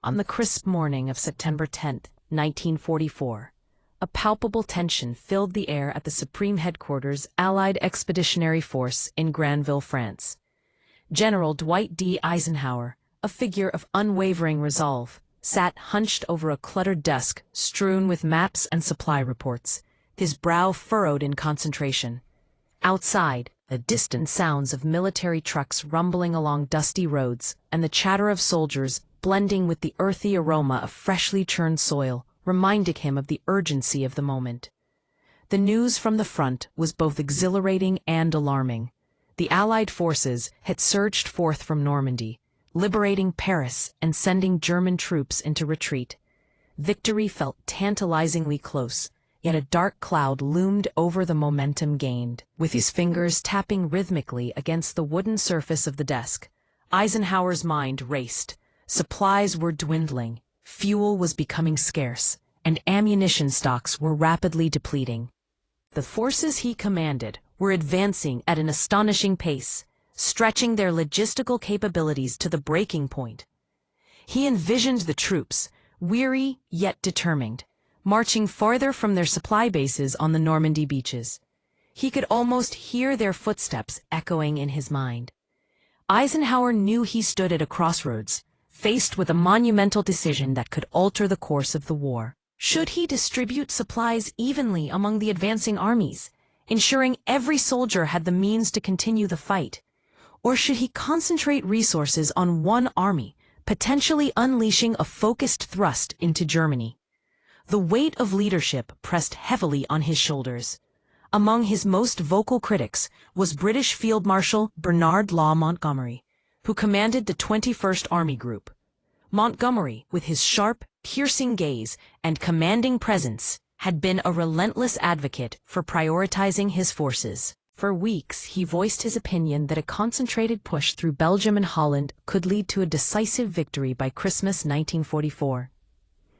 On the crisp morning of September 10, 1944, a palpable tension filled the air at the Supreme Headquarters Allied Expeditionary Force in Granville, France. General Dwight D. Eisenhower, a figure of unwavering resolve, sat hunched over a cluttered desk strewn with maps and supply reports, his brow furrowed in concentration. Outside, the distant sounds of military trucks rumbling along dusty roads and the chatter of soldiers blending with the earthy aroma of freshly churned soil reminded him of the urgency of the moment. The news from the front was both exhilarating and alarming. The Allied forces had surged forth from Normandy, liberating Paris and sending German troops into retreat. Victory felt tantalizingly close, yet a dark cloud loomed over the momentum gained. With his fingers tapping rhythmically against the wooden surface of the desk, Eisenhower's mind raced. Supplies were dwindling, fuel was becoming scarce, and ammunition stocks were rapidly depleting. The forces he commanded were advancing at an astonishing pace, stretching their logistical capabilities to the breaking point. He envisioned the troops, weary yet determined, marching farther from their supply bases on the Normandy beaches. He could almost hear their footsteps echoing in his mind. Eisenhower knew he stood at a crossroads, faced with a monumental decision that could alter the course of the war. Should he distribute supplies evenly among the advancing armies, ensuring every soldier had the means to continue the fight? Or should he concentrate resources on one army, potentially unleashing a focused thrust into Germany? The weight of leadership pressed heavily on his shoulders. Among his most vocal critics was British Field Marshal Bernard Law Montgomery, who commanded the 21st Army Group. Montgomery, with his sharp, piercing gaze and commanding presence, had been a relentless advocate for prioritizing his forces. For weeks, he voiced his opinion that a concentrated push through Belgium and Holland could lead to a decisive victory by Christmas 1944.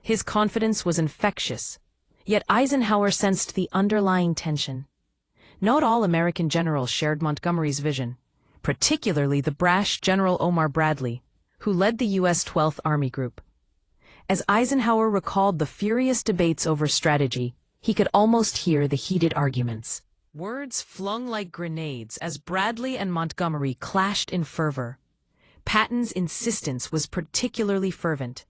His confidence was infectious, yet Eisenhower sensed the underlying tension. Not all American generals shared Montgomery's vision, particularly the brash General Omar Bradley, who led the U.S. 12th Army Group. As Eisenhower recalled the furious debates over strategy, he could almost hear the heated arguments. Words flung like grenades as Bradley and Montgomery clashed in fervor. Patton's insistence was particularly fervent.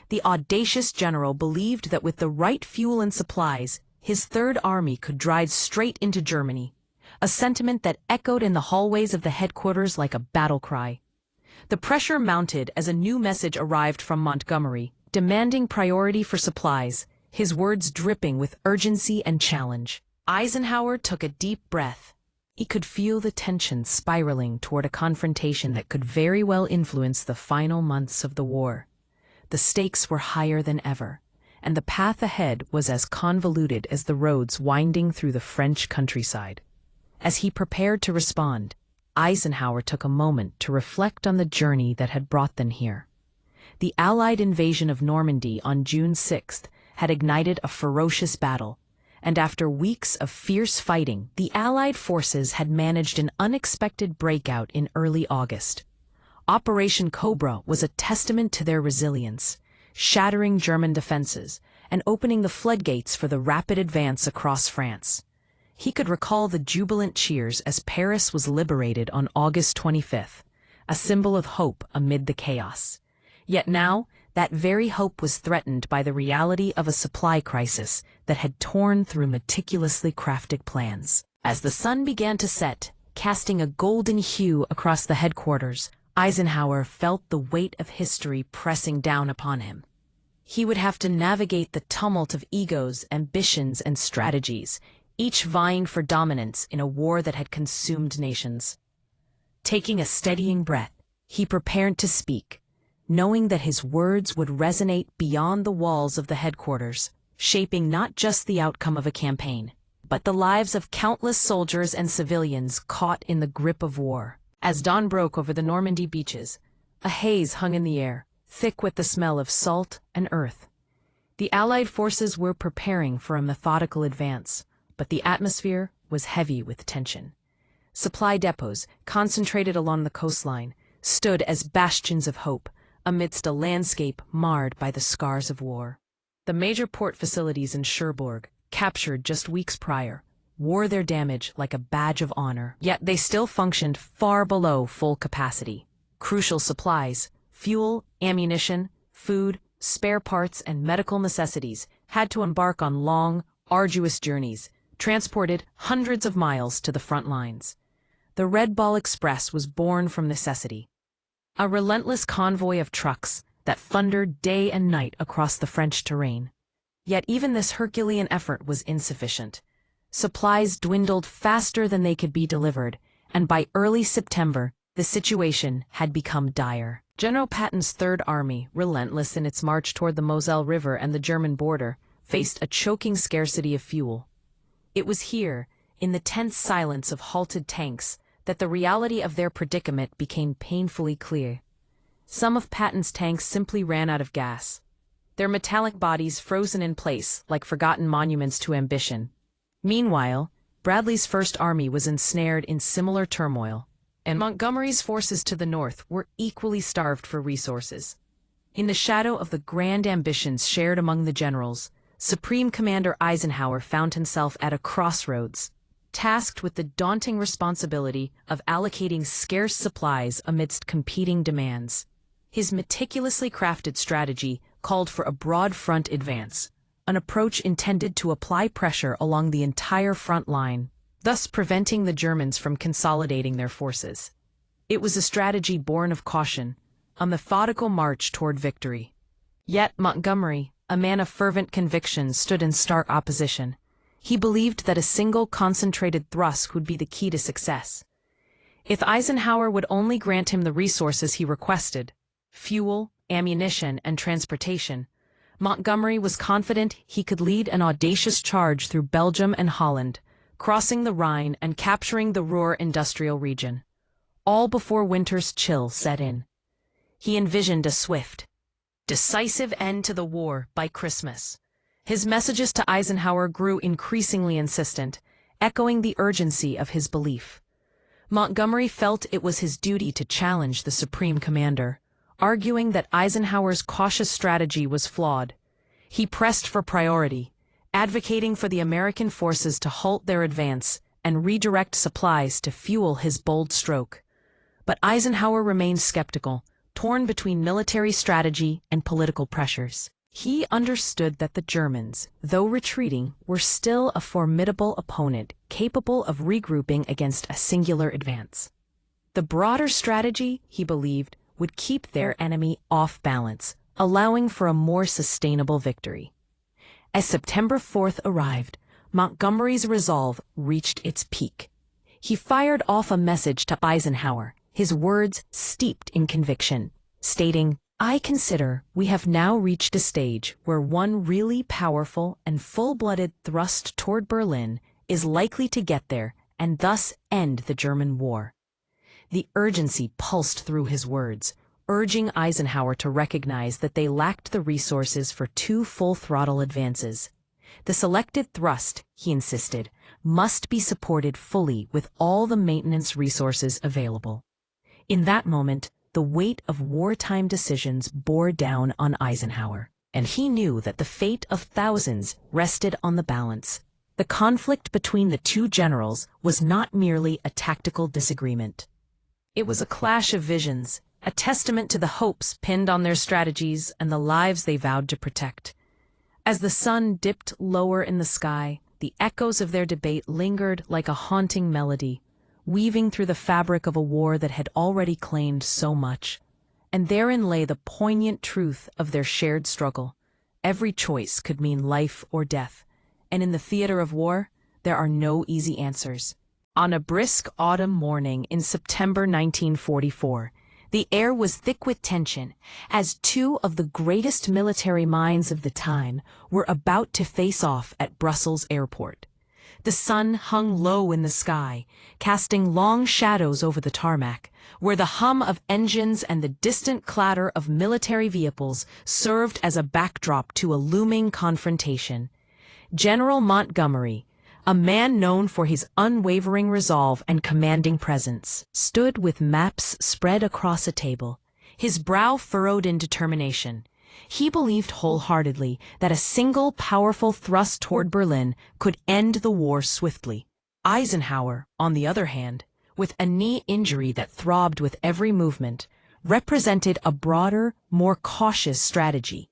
The audacious general believed that with the right fuel and supplies, his Third Army could drive straight into Germany, a sentiment that echoed in the hallways of the headquarters like a battle cry. The pressure mounted as a new message arrived from Montgomery, demanding priority for supplies, his words dripping with urgency and challenge. Eisenhower took a deep breath. He could feel the tension spiraling toward a confrontation that could very well influence the final months of the war. The stakes were higher than ever, and the path ahead was as convoluted as the roads winding through the French countryside. As he prepared to respond, Eisenhower took a moment to reflect on the journey that had brought them here. The Allied invasion of Normandy on June 6th had ignited a ferocious battle, and after weeks of fierce fighting, the Allied forces had managed an unexpected breakout in early August. Operation Cobra was a testament to their resilience, shattering German defenses and opening the floodgates for the rapid advance across France. He could recall the jubilant cheers as Paris was liberated on August 25th, a symbol of hope amid the chaos. Yet now, that very hope was threatened by the reality of a supply crisis that had torn through meticulously crafted plans. As the sun began to set, casting a golden hue across the headquarters, Eisenhower felt the weight of history pressing down upon him. He would have to navigate the tumult of egos, ambitions, and strategies, each vying for dominance in a war that had consumed nations. Taking a steadying breath, he prepared to speak, knowing that his words would resonate beyond the walls of the headquarters, shaping not just the outcome of a campaign, but the lives of countless soldiers and civilians caught in the grip of war. As dawn broke over the Normandy beaches, a haze hung in the air, thick with the smell of salt and earth. The Allied forces were preparing for a methodical advance, but the atmosphere was heavy with tension. Supply depots, concentrated along the coastline, stood as bastions of hope, amidst a landscape marred by the scars of war. The major port facilities in Cherbourg, captured just weeks prior, wore their damage like a badge of honor, yet they still functioned far below full capacity. Crucial supplies, fuel, ammunition, food, spare parts, and medical necessities had to embark on long, arduous journeys, transported hundreds of miles to the front lines. The Red Ball Express was born from necessity, a relentless convoy of trucks that thundered day and night across the French terrain. Yet even this Herculean effort was insufficient. Supplies dwindled faster than they could be delivered, and by early September, the situation had become dire. General Patton's Third Army, relentless in its march toward the Moselle River and the German border, faced a choking scarcity of fuel. It was here, in the tense silence of halted tanks, that the reality of their predicament became painfully clear. Some of Patton's tanks simply ran out of gas, their metallic bodies frozen in place like forgotten monuments to ambition. Meanwhile, Bradley's First Army was ensnared in similar turmoil, and Montgomery's forces to the north were equally starved for resources. In the shadow of the grand ambitions shared among the generals, Supreme Commander Eisenhower found himself at a crossroads, tasked with the daunting responsibility of allocating scarce supplies amidst competing demands. His meticulously crafted strategy called for a broad front advance, an approach intended to apply pressure along the entire front line, thus preventing the Germans from consolidating their forces. It was a strategy born of caution, a methodical march toward victory. Yet Montgomery, a man of fervent conviction, stood in stark opposition. He believed that a single concentrated thrust would be the key to success. If Eisenhower would only grant him the resources he requested, fuel, ammunition, and transportation, Montgomery was confident he could lead an audacious charge through Belgium and Holland, crossing the Rhine and capturing the Ruhr industrial region, all before winter's chill set in. He envisioned a swift, decisive end to the war by Christmas. His messages to Eisenhower grew increasingly insistent, echoing the urgency of his belief. Montgomery felt it was his duty to challenge the Supreme Commander, arguing that Eisenhower's cautious strategy was flawed. He pressed for priority, advocating for the American forces to halt their advance and redirect supplies to fuel his bold stroke. But Eisenhower remained skeptical, torn between military strategy and political pressures. He understood that the Germans, though retreating, were still a formidable opponent capable of regrouping against a singular advance. The broader strategy, he believed, would keep their enemy off balance, allowing for a more sustainable victory. As September 4th arrived, Montgomery's resolve reached its peak. He fired off a message to Eisenhower, his words steeped in conviction, stating, "I consider we have now reached a stage where one really powerful and full-blooded thrust toward Berlin is likely to get there and thus end the German war." The urgency pulsed through his words, urging Eisenhower to recognize that they lacked the resources for two full-throttle advances. The selected thrust, he insisted, must be supported fully with all the maintenance resources available. In that moment, the weight of wartime decisions bore down on Eisenhower, and he knew that the fate of thousands rested on the balance. The conflict between the two generals was not merely a tactical disagreement. It was a clash of visions, a testament to the hopes pinned on their strategies and the lives they vowed to protect. As the sun dipped lower in the sky, the echoes of their debate lingered like a haunting melody, weaving through the fabric of a war that had already claimed so much. And therein lay the poignant truth of their shared struggle. Every choice could mean life or death, and in the theater of war, there are no easy answers. On a brisk autumn morning in September 1944, the air was thick with tension as two of the greatest military minds of the time were about to face off at Brussels airport. The sun hung low in the sky, casting long shadows over the tarmac, where the hum of engines and the distant clatter of military vehicles served as a backdrop to a looming confrontation. General Montgomery, a man known for his unwavering resolve and commanding presence, stood with maps spread across a table, his brow furrowed in determination. He believed wholeheartedly that a single powerful thrust toward Berlin could end the war swiftly. Eisenhower, on the other hand, with a knee injury that throbbed with every movement, represented a broader, more cautious strategy.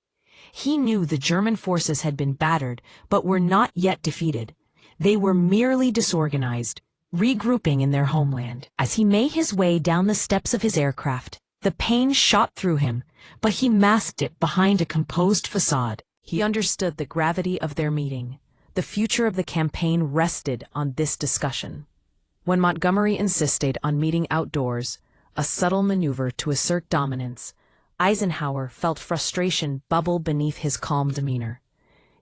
He knew the German forces had been battered, but were not yet defeated. They were merely disorganized, regrouping in their homeland. As he made his way down the steps of his aircraft, the pain shot through him, but he masked it behind a composed facade. He understood the gravity of their meeting. The future of the campaign rested on this discussion. When Montgomery insisted on meeting outdoors, a subtle maneuver to assert dominance, Eisenhower felt frustration bubble beneath his calm demeanor.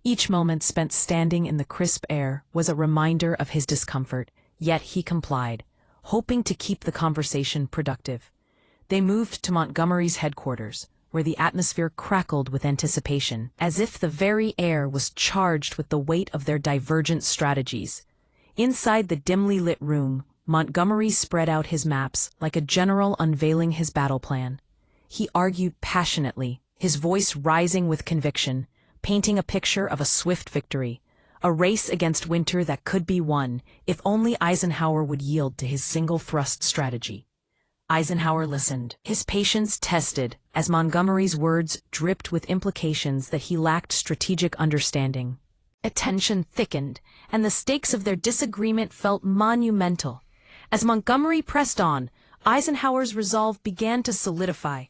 Each moment spent standing in the crisp air was a reminder of his discomfort, yet he complied, hoping to keep the conversation productive. They moved to Montgomery's headquarters, where the atmosphere crackled with anticipation, as if the very air was charged with the weight of their divergent strategies. Inside the dimly lit room, Montgomery spread out his maps like a general unveiling his battle plan. He argued passionately, his voice rising with conviction, painting a picture of a swift victory, a race against winter that could be won if only Eisenhower would yield to his single-thrust strategy. Eisenhower listened, his patience tested, as Montgomery's words dripped with implications that he lacked strategic understanding. Attention thickened, and the stakes of their disagreement felt monumental. As Montgomery pressed on, Eisenhower's resolve began to solidify.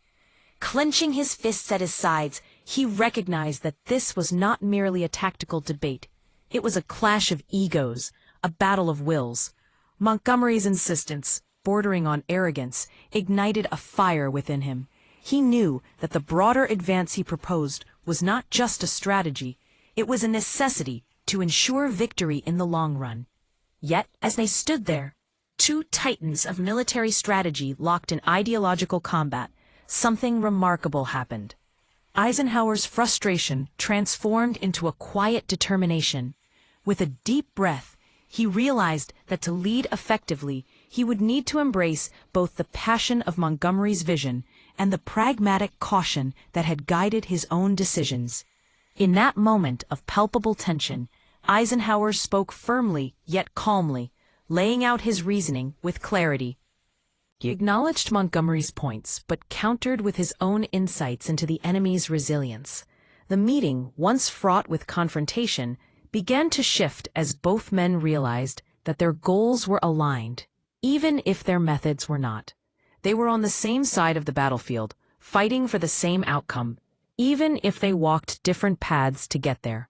Clenching his fists at his sides, he recognized that this was not merely a tactical debate. It was a clash of egos, a battle of wills. Montgomery's insistence, bordering on arrogance, ignited a fire within him. He knew that the broader advance he proposed was not just a strategy, it was a necessity to ensure victory in the long run. Yet, as they stood there, two titans of military strategy locked in ideological combat, something remarkable happened. Eisenhower's frustration transformed into a quiet determination. With a deep breath, he realized that to lead effectively, he would need to embrace both the passion of Montgomery's vision and the pragmatic caution that had guided his own decisions. In that moment of palpable tension, Eisenhower spoke firmly yet calmly, laying out his reasoning with clarity. He acknowledged Montgomery's points, but countered with his own insights into the enemy's resilience. The meeting, once fraught with confrontation, began to shift as both men realized that their goals were aligned, even if their methods were not. They were on the same side of the battlefield, fighting for the same outcome, even if they walked different paths to get there.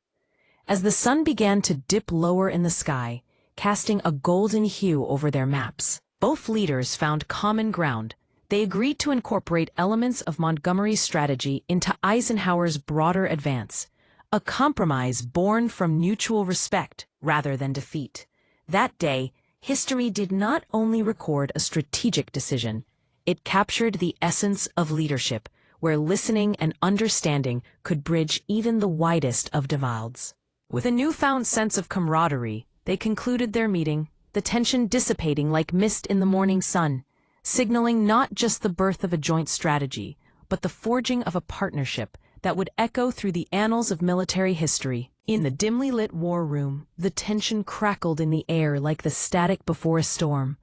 As the sun began to dip lower in the sky, casting a golden hue over their maps, both leaders found common ground. They agreed to incorporate elements of Montgomery's strategy into Eisenhower's broader advance, a compromise born from mutual respect rather than defeat. That day, history did not only record a strategic decision, it captured the essence of leadership, where listening and understanding could bridge even the widest of divides. With a newfound sense of camaraderie, they concluded their meeting, the tension dissipating like mist in the morning sun, signaling not just the birth of a joint strategy, but the forging of a partnership that would echo through the annals of military history. In the dimly lit war room, the tension crackled in the air like the static before a storm.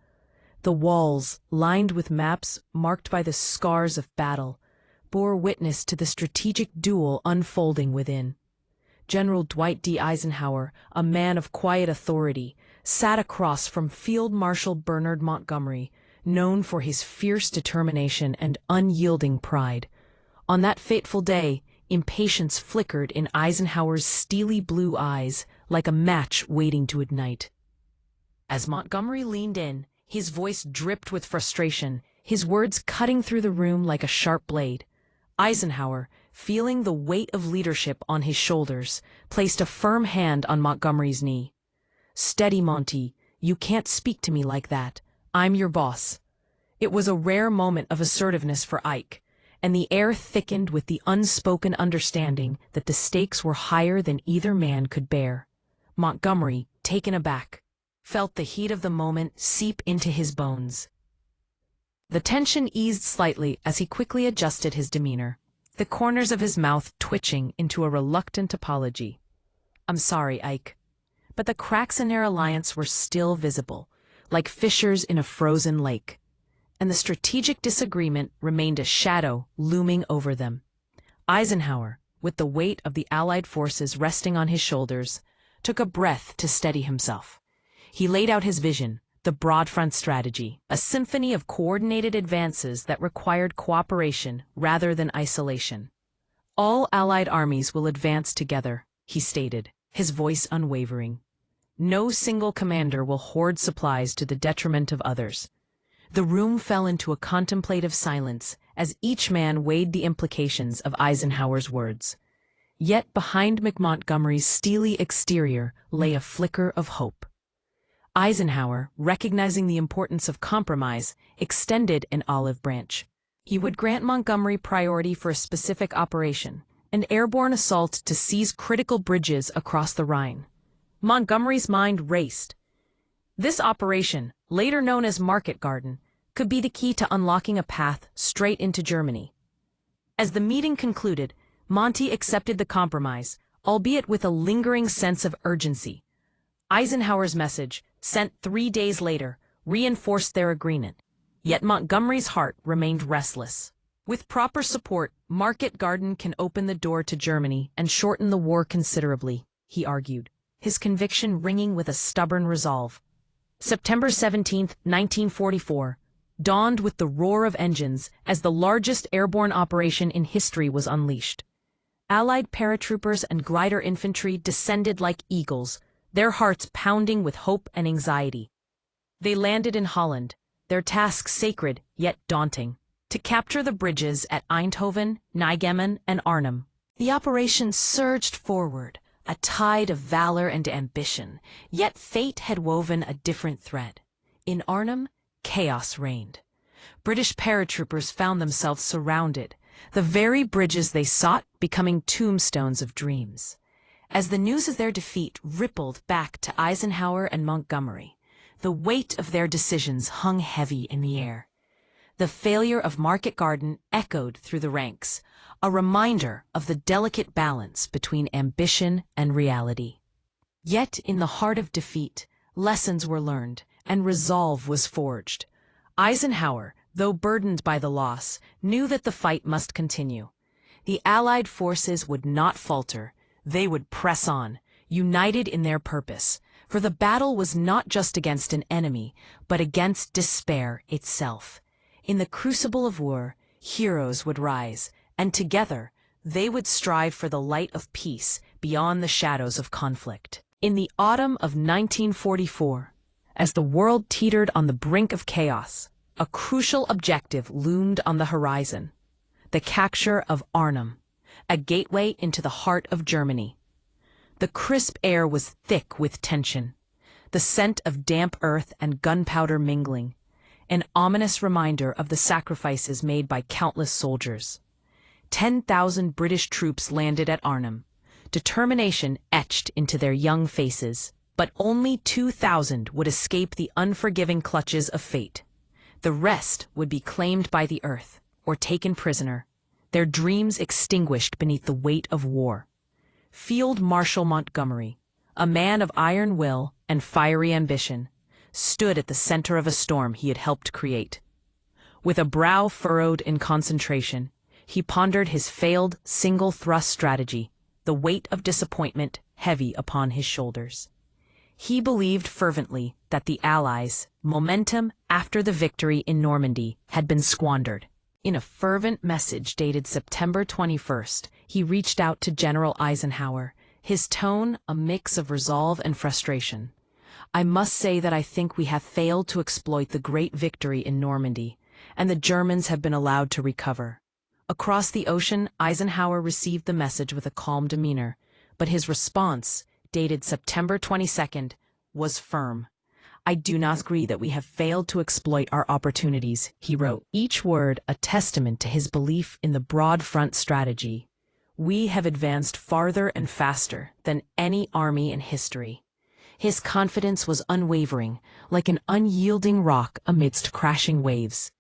The walls, lined with maps marked by the scars of battle, bore witness to the strategic duel unfolding within. General Dwight D. Eisenhower, a man of quiet authority, sat across from Field Marshal Bernard Montgomery, known for his fierce determination and unyielding pride. On that fateful day, impatience flickered in Eisenhower's steely blue eyes like a match waiting to ignite. As Montgomery leaned in, his voice dripped with frustration, his words cutting through the room like a sharp blade. Eisenhower, feeling the weight of leadership on his shoulders, placed a firm hand on Montgomery's knee. "Steady, Monty. You can't speak to me like that. I'm your boss." It was a rare moment of assertiveness for Ike, and the air thickened with the unspoken understanding that the stakes were higher than either man could bear. Montgomery, taken aback, felt the heat of the moment seep into his bones. The tension eased slightly as he quickly adjusted his demeanor, the corners of his mouth twitching into a reluctant apology. "I'm sorry, Ike." But the cracks in their alliance were still visible, like fissures in a frozen lake, and the strategic disagreement remained a shadow looming over them. Eisenhower, with the weight of the Allied forces resting on his shoulders, took a breath to steady himself. He laid out his vision, the broad front strategy, a symphony of coordinated advances that required cooperation rather than isolation. "All Allied armies will advance together," he stated, his voice unwavering. "No single commander will hoard supplies to the detriment of others." The room fell into a contemplative silence as each man weighed the implications of Eisenhower's words. Yet behind Montgomery's steely exterior lay a flicker of hope. Eisenhower, recognizing the importance of compromise, extended an olive branch. He would grant Montgomery priority for a specific operation, an airborne assault to seize critical bridges across the Rhine. Montgomery's mind raced. This operation, later known as Market Garden, could be the key to unlocking a path straight into Germany. As the meeting concluded, Monty accepted the compromise, albeit with a lingering sense of urgency. Eisenhower's message, sent 3 days later, reinforced their agreement. Yet Montgomery's heart remained restless. With proper support, Market Garden can open the door to Germany and shorten the war considerably, he argued, his conviction ringing with a stubborn resolve. September 17, 1944, dawned with the roar of engines as the largest airborne operation in history was unleashed. Allied paratroopers and glider infantry descended like eagles, their hearts pounding with hope and anxiety. They landed in Holland, their task sacred yet daunting, to capture the bridges at Eindhoven, Nijmegen, and Arnhem. The operation surged forward, a tide of valor and ambition, yet fate had woven a different thread. In Arnhem, chaos reigned. British paratroopers found themselves surrounded, the very bridges they sought becoming tombstones of dreams. As the news of their defeat rippled back to Eisenhower and Montgomery, the weight of their decisions hung heavy in the air. The failure of Market Garden echoed through the ranks, a reminder of the delicate balance between ambition and reality. Yet in the heart of defeat, lessons were learned and resolve was forged. Eisenhower, though burdened by the loss, knew that the fight must continue. The Allied forces would not falter. They would press on, united in their purpose, for the battle was not just against an enemy, but against despair itself. In the crucible of war, heroes would rise, and together they would strive for the light of peace beyond the shadows of conflict. In the autumn of 1944, as the world teetered on the brink of chaos, a crucial objective loomed on the horizon: the capture of Arnhem, a gateway into the heart of Germany. The crisp air was thick with tension, the scent of damp earth and gunpowder mingling, an ominous reminder of the sacrifices made by countless soldiers. 10,000 British troops landed at Arnhem, determination etched into their young faces, but only 2,000 would escape the unforgiving clutches of fate. The rest would be claimed by the earth or taken prisoner, their dreams extinguished beneath the weight of war. Field Marshal Montgomery, a man of iron will and fiery ambition, stood at the center of a storm he had helped create. With a brow furrowed in concentration, he pondered his failed single-thrust strategy, the weight of disappointment heavy upon his shoulders. He believed fervently that the Allies' momentum after the victory in Normandy had been squandered. In a fervent message dated September 21st, he reached out to General Eisenhower, his tone a mix of resolve and frustration. "I must say that I think we have failed to exploit the great victory in Normandy, and the Germans have been allowed to recover." Across the ocean, Eisenhower received the message with a calm demeanor, but his response, dated September 22nd, was firm. "I do not agree that we have failed to exploit our opportunities," he wrote, each word a testament to his belief in the broad front strategy. "We have advanced farther and faster than any army in history." His confidence was unwavering, like an unyielding rock amidst crashing waves.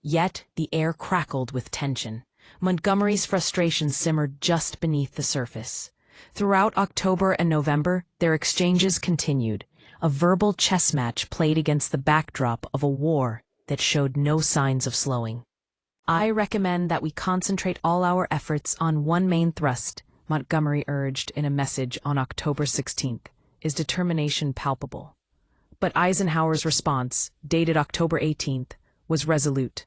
Yet the air crackled with tension. Montgomery's frustration simmered just beneath the surface. Throughout October and November, their exchanges continued, a verbal chess match played against the backdrop of a war that showed no signs of slowing. "I recommend that we concentrate all our efforts on one main thrust," Montgomery urged in a message on October 16th, his determination palpable. But Eisenhower's response, dated October 18th, was resolute.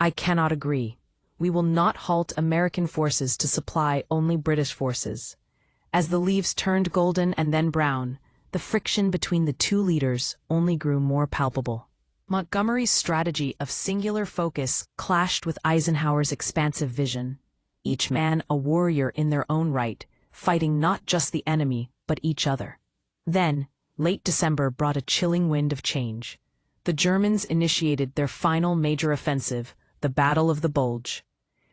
"I cannot agree. We will not halt American forces to supply only British forces." As the leaves turned golden and then brown, the friction between the two leaders only grew more palpable. Montgomery's strategy of singular focus clashed with Eisenhower's expansive vision. Each man a warrior in their own right, fighting not just the enemy, but each other. Then, late December brought a chilling wind of change. The Germans initiated their final major offensive, the Battle of the Bulge.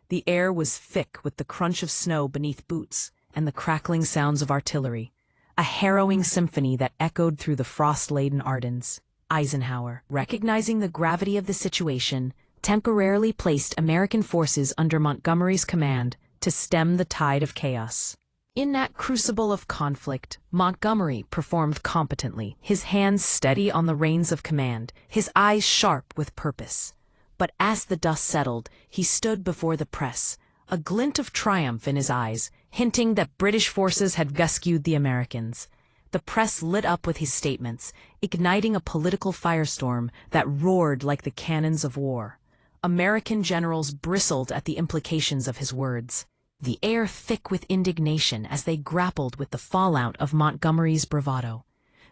The air was thick with the crunch of snow beneath boots and the crackling sounds of artillery, a harrowing symphony that echoed through the frost-laden Ardennes. Eisenhower, recognizing the gravity of the situation, temporarily placed American forces under Montgomery's command to stem the tide of chaos. In that crucible of conflict, Montgomery performed competently, his hands steady on the reins of command, his eyes sharp with purpose. But as the dust settled, he stood before the press, a glint of triumph in his eyes, hinting that British forces had rescued the Americans. The press lit up with his statements, igniting a political firestorm that roared like the cannons of war. American generals bristled at the implications of his words, the air thick with indignation as they grappled with the fallout of Montgomery's bravado.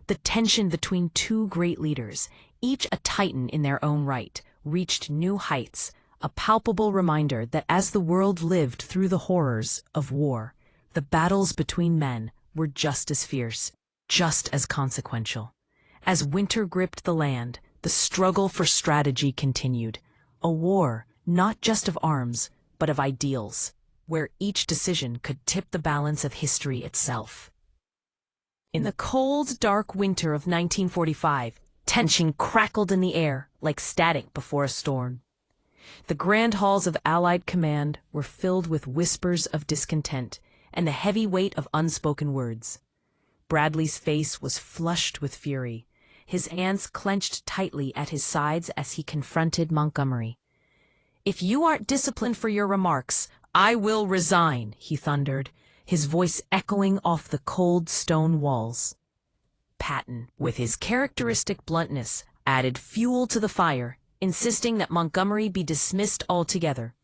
The tension between two great leaders, each a titan in their own right, reached new heights, a palpable reminder that as the world lived through the horrors of war, the battles between men were just as fierce, just as consequential. As winter gripped the land, the struggle for strategy continued, a war not just of arms, but of ideals, where each decision could tip the balance of history itself. In the cold, dark winter of 1945, tension crackled in the air like static before a storm. The grand halls of Allied command were filled with whispers of discontent and the heavy weight of unspoken words. Bradley's face was flushed with fury, his hands clenched tightly at his sides as he confronted Montgomery. "If you aren't disciplined for your remarks, I will resign," he thundered, his voice echoing off the cold stone walls. Patton, with his characteristic bluntness, added fuel to the fire, insisting that Montgomery be dismissed altogether.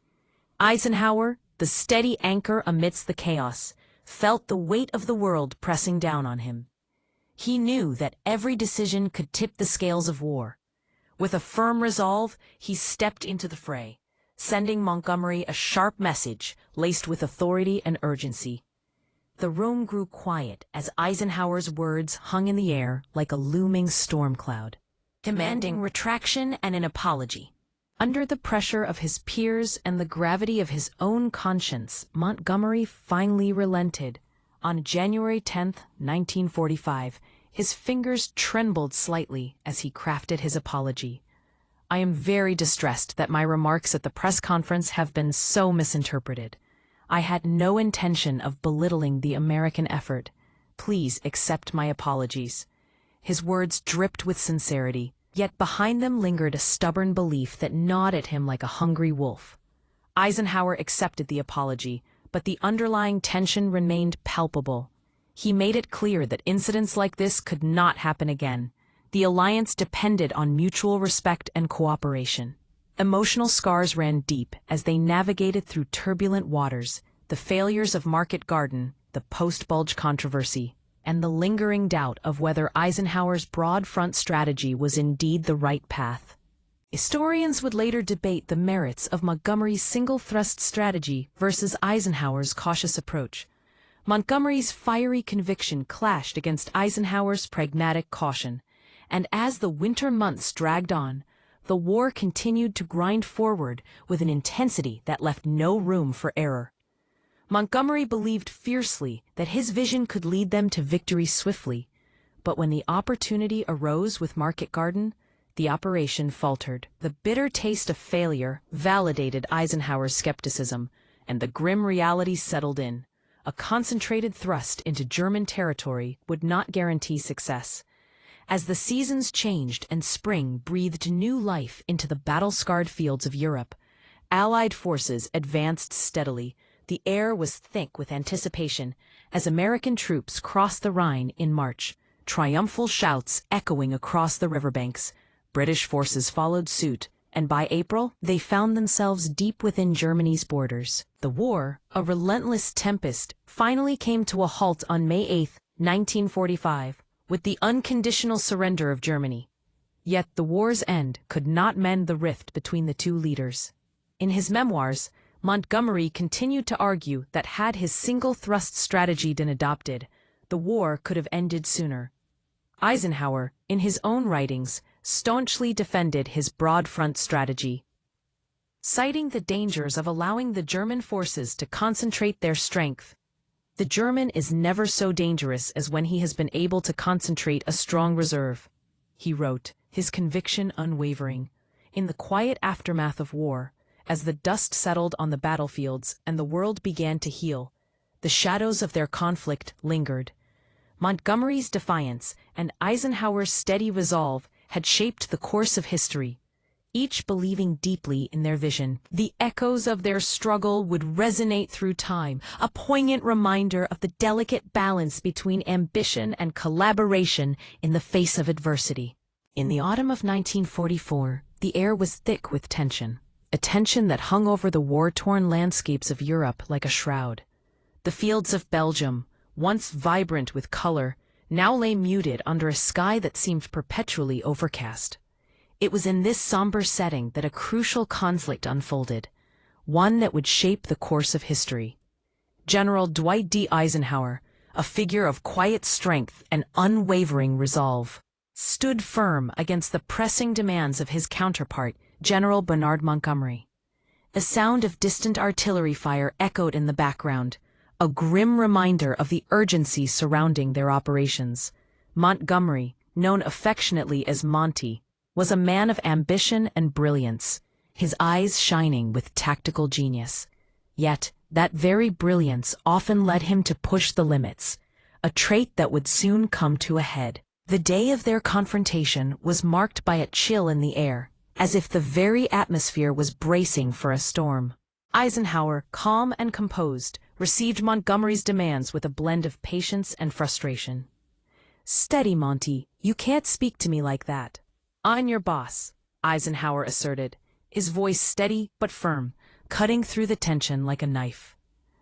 Eisenhower, the steady anchor amidst the chaos, felt the weight of the world pressing down on him. He knew that every decision could tip the scales of war. With a firm resolve, he stepped into the fray, sending Montgomery a sharp message laced with authority and urgency. The room grew quiet as Eisenhower's words hung in the air like a looming storm cloud, demanding retraction and an apology. Under the pressure of his peers and the gravity of his own conscience, Montgomery finally relented. On January 10, 1945, his fingers trembled slightly as he crafted his apology. "I am very distressed that my remarks at the press conference have been so misinterpreted. I had no intention of belittling the American effort. Please accept my apologies." His words dripped with sincerity, yet behind them lingered a stubborn belief that gnawed at him like a hungry wolf. Eisenhower accepted the apology, but the underlying tension remained palpable. He made it clear that incidents like this could not happen again. The alliance depended on mutual respect and cooperation. Emotional scars ran deep as they navigated through turbulent waters, the failures of Market Garden, the post-Bulge controversy, and the lingering doubt of whether Eisenhower's broad front strategy was indeed the right path. Historians would later debate the merits of Montgomery's single-thrust strategy versus Eisenhower's cautious approach. Montgomery's fiery conviction clashed against Eisenhower's pragmatic caution, and as the winter months dragged on, the war continued to grind forward with an intensity that left no room for error. Montgomery believed fiercely that his vision could lead them to victory swiftly, but when the opportunity arose with Market Garden, the operation faltered. The bitter taste of failure validated Eisenhower's skepticism, and the grim reality settled in. A concentrated thrust into German territory would not guarantee success. As the seasons changed and spring breathed new life into the battle-scarred fields of Europe, Allied forces advanced steadily. The air was thick with anticipation as American troops crossed the Rhine in March, triumphal shouts echoing across the riverbanks. British forces followed suit, and by April, they found themselves deep within Germany's borders. The war, a relentless tempest, finally came to a halt on May 8, 1945, with the unconditional surrender of Germany. Yet the war's end could not mend the rift between the two leaders. In his memoirs, Montgomery continued to argue that had his single-thrust strategy been adopted, the war could have ended sooner. Eisenhower, in his own writings, staunchly defended his broad-front strategy, citing the dangers of allowing the German forces to concentrate their strength. The German is never so dangerous as when he has been able to concentrate a strong reserve, he wrote, his conviction unwavering. In the quiet aftermath of war, as the dust settled on the battlefields and the world began to heal, the shadows of their conflict lingered. Montgomery's defiance and Eisenhower's steady resolve had shaped the course of history, each believing deeply in their vision. The echoes of their struggle would resonate through time, a poignant reminder of the delicate balance between ambition and collaboration in the face of adversity. In the autumn of 1944, the air was thick with tension, a tension that hung over the war-torn landscapes of Europe like a shroud. The fields of Belgium, once vibrant with color, now lay muted under a sky that seemed perpetually overcast. It was in this somber setting that a crucial conflict unfolded, one that would shape the course of history. General Dwight D. Eisenhower, a figure of quiet strength and unwavering resolve, stood firm against the pressing demands of his counterpart, General Bernard Montgomery. A sound of distant artillery fire echoed in the background, a grim reminder of the urgency surrounding their operations. Montgomery, known affectionately as Monty, was a man of ambition and brilliance, his eyes shining with tactical genius. Yet, that very brilliance often led him to push the limits, a trait that would soon come to a head. The day of their confrontation was marked by a chill in the air, as if the very atmosphere was bracing for a storm. Eisenhower, calm and composed, received Montgomery's demands with a blend of patience and frustration. "Steady, Monty, you can't speak to me like that. I'm your boss," Eisenhower asserted, his voice steady but firm, cutting through the tension like a knife.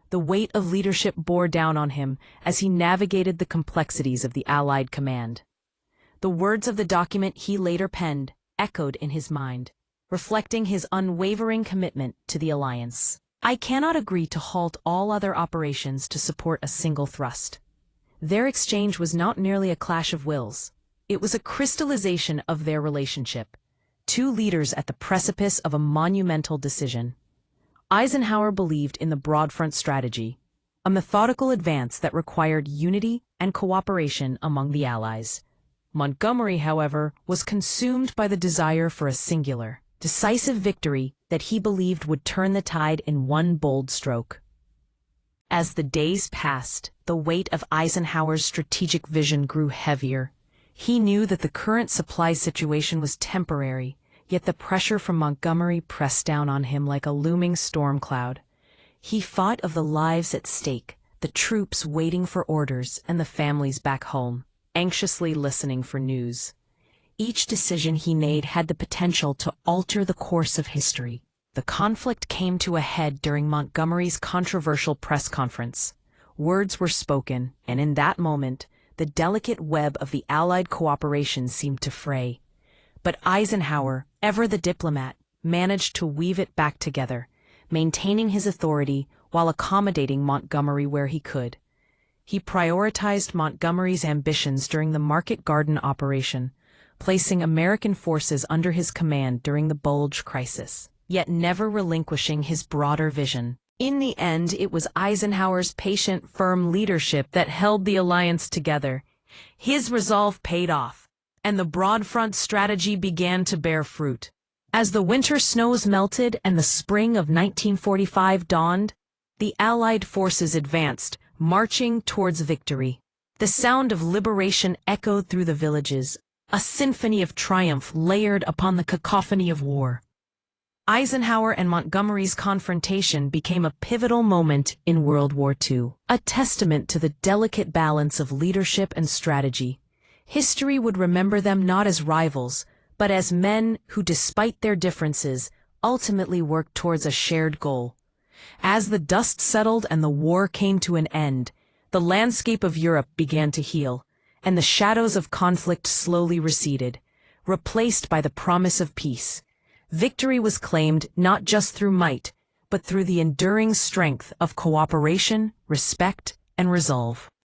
The weight of leadership bore down on him as he navigated the complexities of the Allied command. The words of the document he later penned echoed in his mind, reflecting his unwavering commitment to the alliance. "I cannot agree to halt all other operations to support a single thrust." Their exchange was not merely a clash of wills. It was a crystallization of their relationship, two leaders at the precipice of a monumental decision. Eisenhower believed in the broad front strategy, a methodical advance that required unity and cooperation among the Allies. Montgomery, however, was consumed by the desire for a singular, decisive victory that he believed would turn the tide in one bold stroke. As the days passed, the weight of Eisenhower's strategic vision grew heavier. He knew that the current supply situation was temporary, yet the pressure from Montgomery pressed down on him like a looming storm cloud. He thought of the lives at stake, the troops waiting for orders, and the families back home, anxiously listening for news. Each decision he made had the potential to alter the course of history. The conflict came to a head during Montgomery's controversial press conference. Words were spoken, and in that moment, the delicate web of the Allied cooperation seemed to fray. But Eisenhower, ever the diplomat, managed to weave it back together, maintaining his authority while accommodating Montgomery where he could. He prioritized Montgomery's ambitions during the Market Garden operation, placing American forces under his command during the Bulge crisis, yet never relinquishing his broader vision. In the end, it was Eisenhower's patient, firm leadership that held the alliance together. His resolve paid off. and the broad front strategy began to bear fruit. As the winter snows melted and the spring of 1945 dawned, the Allied forces advanced, marching towards victory. The sound of liberation echoed through the villages, a symphony of triumph layered upon the cacophony of war. Eisenhower and Montgomery's confrontation became a pivotal moment in World War II, a testament to the delicate balance of leadership and strategy. History would remember them not as rivals, but as men who, despite their differences, ultimately worked towards a shared goal. As the dust settled and the war came to an end, the landscape of Europe began to heal, and the shadows of conflict slowly receded, replaced by the promise of peace. Victory was claimed not just through might, but through the enduring strength of cooperation, respect, and resolve.